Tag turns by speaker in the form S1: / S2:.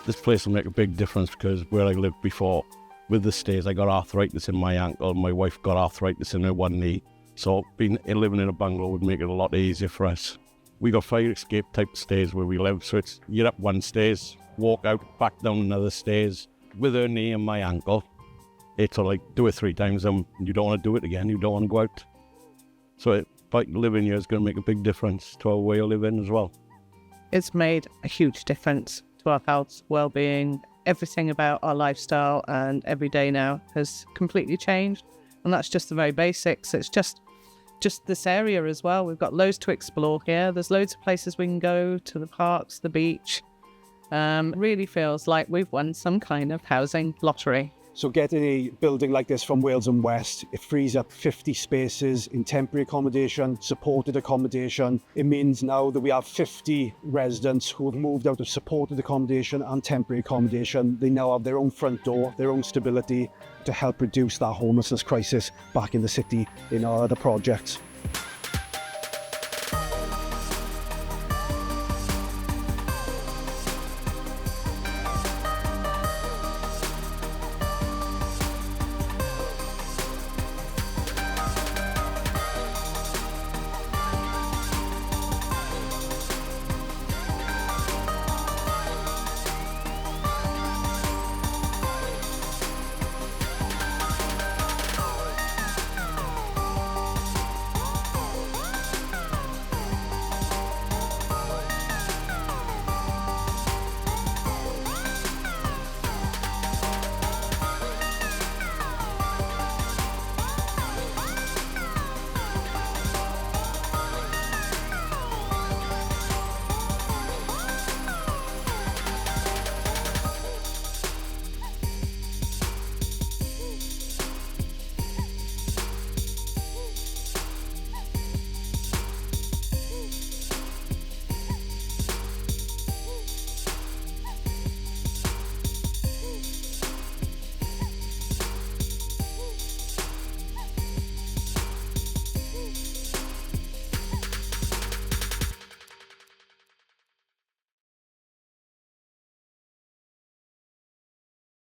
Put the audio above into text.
S1: This place will make a big difference because where I lived before, with the stairs, I got arthritis in my ankle. My wife got arthritis in her one knee. So living in a bungalow would make it a lot easier for us. We got fire escape type stairs where we live. So it's, you're up one stairs, walk out, back down another stairs. With her knee and my ankle, it's like, do it 3 times and you don't want to do it again. You don't want to go out. So living here is going to make a big difference to our way of living as well.
S2: It's made a huge difference to our health, well-being, everything about our lifestyle and every day now has completely changed. And that's just the very basics. It's just this area as well. We've got loads to explore here. There's loads of places we can go, to the parks, the beach. Really feels like we've won some kind of housing lottery.
S3: So getting a building like this from Wales and West, it frees up 50 spaces in temporary accommodation, supported accommodation. It means now that we have 50 residents who have moved out of supported accommodation and temporary accommodation. They now have their own front door, their own stability to help reduce that homelessness crisis back in the city in our other projects.